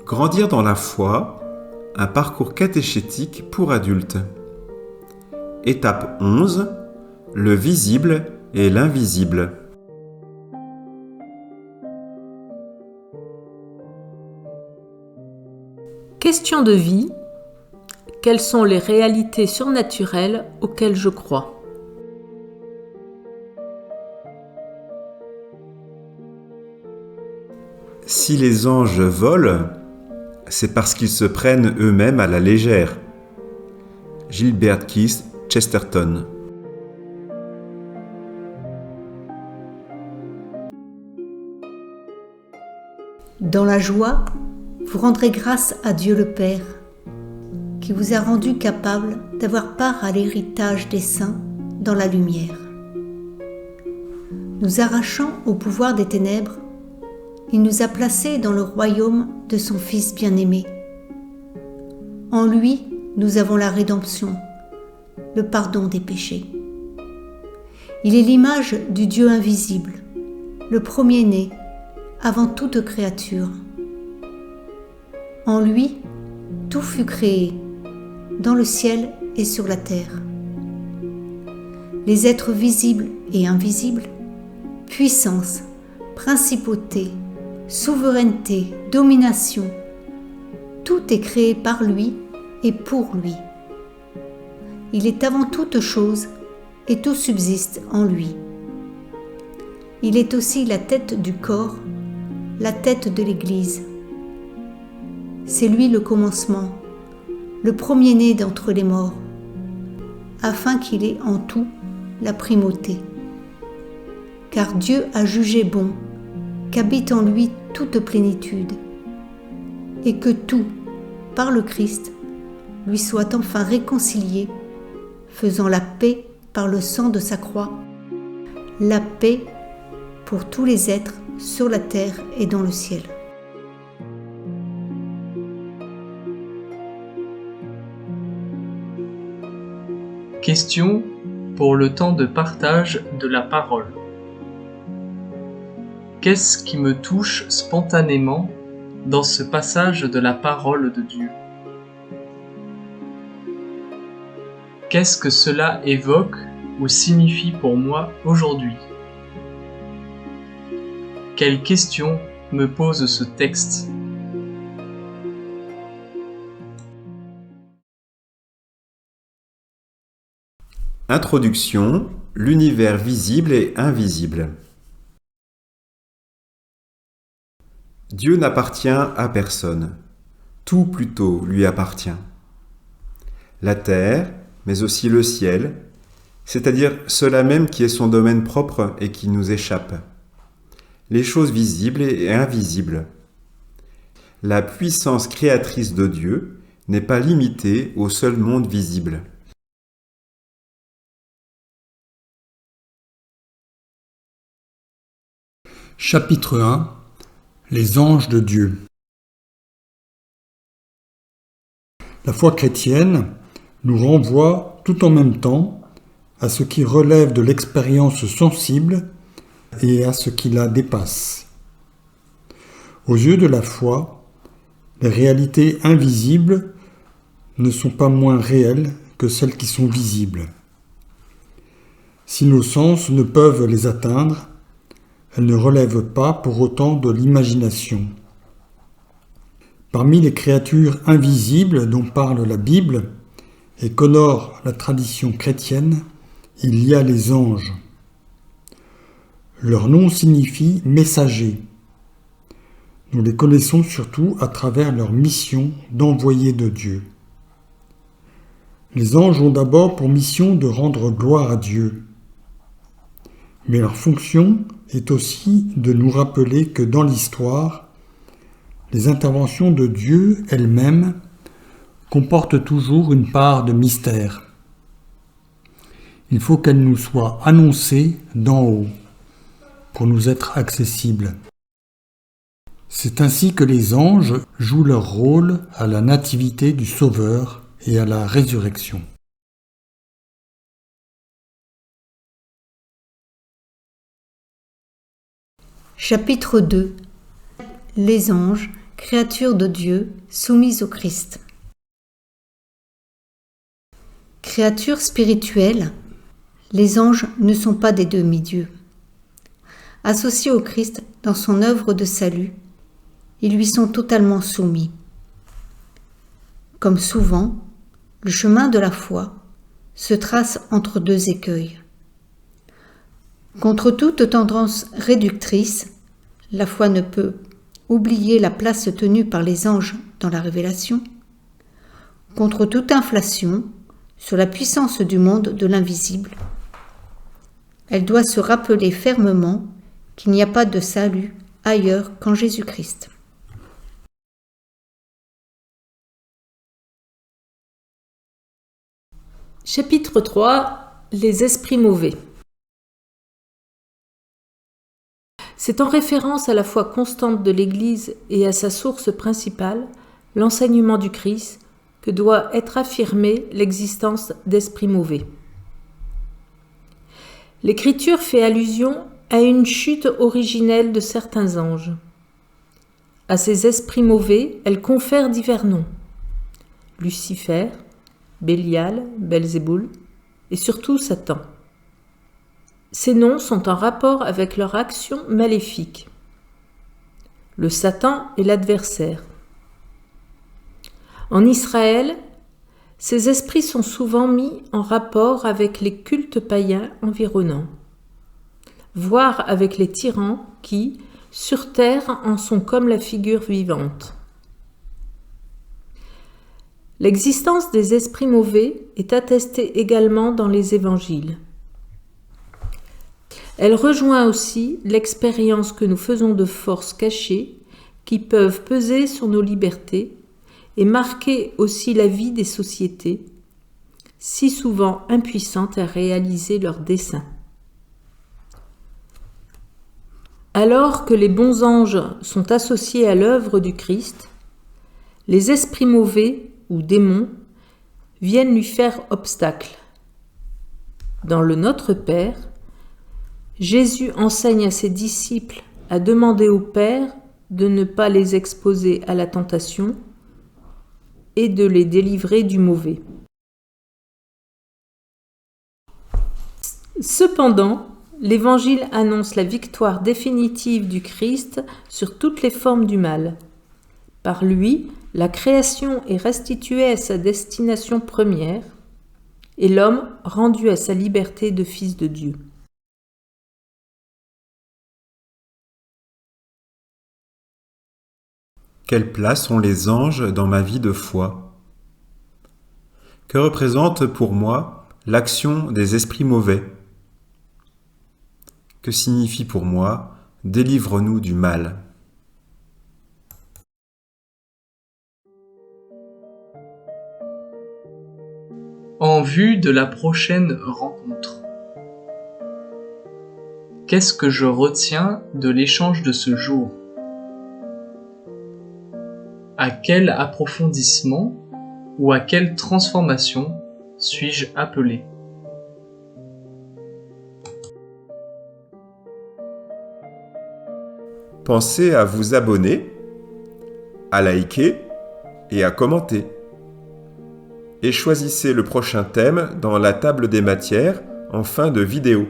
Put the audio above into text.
Grandir dans la foi, un parcours catéchétique pour adultes. Étape 11, le visible et l'invisible. Question de vie. Quelles sont les réalités surnaturelles auxquelles je crois ? Si les anges volent, c'est parce qu'ils se prennent eux-mêmes à la légère. Gilbert Keith Chesterton. Dans la joie, vous rendrez grâce à Dieu le Père, qui vous a rendu capable d'avoir part à l'héritage des saints dans la lumière. Nous arrachant au pouvoir des ténèbres, il nous a placés dans le royaume de son Fils bien-aimé. En lui, nous avons la rédemption, le pardon des péchés. Il est l'image du Dieu invisible, le premier-né, avant toute créature. En lui, tout fut créé, dans le ciel et sur la terre. Les êtres visibles et invisibles, puissance, principauté, souveraineté, domination, tout est créé par lui et pour lui. Il est avant toute chose et tout subsiste en lui. Il est aussi la tête du corps, la tête de l'Église. C'est lui le commencement, le premier-né d'entre les morts, afin qu'il ait en tout la primauté. Car Dieu a jugé bon qu'habite en lui toute plénitude, et que tout, par le Christ, lui soit enfin réconcilié, faisant la paix par le sang de sa croix, la paix pour tous les êtres sur la terre et dans le ciel. Question pour le temps de partage de la parole. Qu'est-ce qui me touche spontanément dans ce passage de la parole de Dieu ? Qu'est-ce que cela évoque ou signifie pour moi aujourd'hui ? Quelle question me pose ce texte ? Introduction, l'univers visible et invisible. Dieu n'appartient à personne. Tout plutôt lui appartient. La terre, mais aussi le ciel, c'est-à-dire cela même qui est son domaine propre et qui nous échappe. Les choses visibles et invisibles. La puissance créatrice de Dieu n'est pas limitée au seul monde visible. Chapitre 1 – Les anges de Dieu. La foi chrétienne nous renvoie tout en même temps à ce qui relève de l'expérience sensible et à ce qui la dépasse. Aux yeux de la foi, les réalités invisibles ne sont pas moins réelles que celles qui sont visibles. Si nos sens ne peuvent les atteindre, elles ne relèvent pas pour autant de l'imagination. Parmi les créatures invisibles dont parle la Bible et qu'honore la tradition chrétienne, il y a les anges. Leur nom signifie « messager ». Nous les connaissons surtout à travers leur mission d'envoyés de Dieu. Les anges ont d'abord pour mission de rendre gloire à Dieu. Mais leur fonction est aussi de nous rappeler que dans l'histoire, les interventions de Dieu elles-mêmes comportent toujours une part de mystère. Il faut qu'elles nous soient annoncées d'en haut pour nous être accessibles. C'est ainsi que les anges jouent leur rôle à la nativité du Sauveur et à la résurrection. Chapitre 2. Les anges, créature de Dieu soumise au Christ. Créatures spirituelles, les anges ne sont pas des demi-dieux. Associés au Christ dans son œuvre de salut, ils lui sont totalement soumis. Comme souvent, le chemin de la foi se trace entre deux écueils. Contre toute tendance réductrice, la foi ne peut oublier la place tenue par les anges dans la révélation. Contre toute inflation sur la puissance du monde de l'invisible, elle doit se rappeler fermement qu'il n'y a pas de salut ailleurs qu'en Jésus-Christ. Chapitre 3. Les esprits mauvais. C'est en référence à la foi constante de l'Église et à sa source principale, l'enseignement du Christ, que doit être affirmée l'existence d'esprits mauvais. L'Écriture fait allusion à une chute originelle de certains anges. À ces esprits mauvais, elle confère divers noms. Lucifer, Bélial, Belzéboul et surtout Satan. Ces noms sont en rapport avec leur action maléfique. Le Satan est l'adversaire. En Israël, ces esprits sont souvent mis en rapport avec les cultes païens environnants, voire avec les tyrans qui, sur terre, en sont comme la figure vivante. L'existence des esprits mauvais est attestée également dans les évangiles. Elle rejoint aussi l'expérience que nous faisons de forces cachées qui peuvent peser sur nos libertés et marquer aussi la vie des sociétés, si souvent impuissantes à réaliser leurs desseins. Alors que les bons anges sont associés à l'œuvre du Christ, les esprits mauvais ou démons viennent lui faire obstacle. Dans le Notre Père, Jésus enseigne à ses disciples à demander au Père de ne pas les exposer à la tentation et de les délivrer du mauvais. Cependant, l'Évangile annonce la victoire définitive du Christ sur toutes les formes du mal. Par lui, la création est restituée à sa destination première et l'homme rendu à sa liberté de fils de Dieu. Quelle place ont les anges dans ma vie de foi? Que représente pour moi l'action des esprits mauvais? Que signifie pour moi « délivre-nous du mal » ? En vue de la prochaine rencontre. Qu'est-ce que je retiens de l'échange de ce jour? À quel approfondissement ou à quelle transformation suis-je appelé? Pensez à vous abonner, à liker et à commenter. Et choisissez le prochain thème dans la table des matières en fin de vidéo.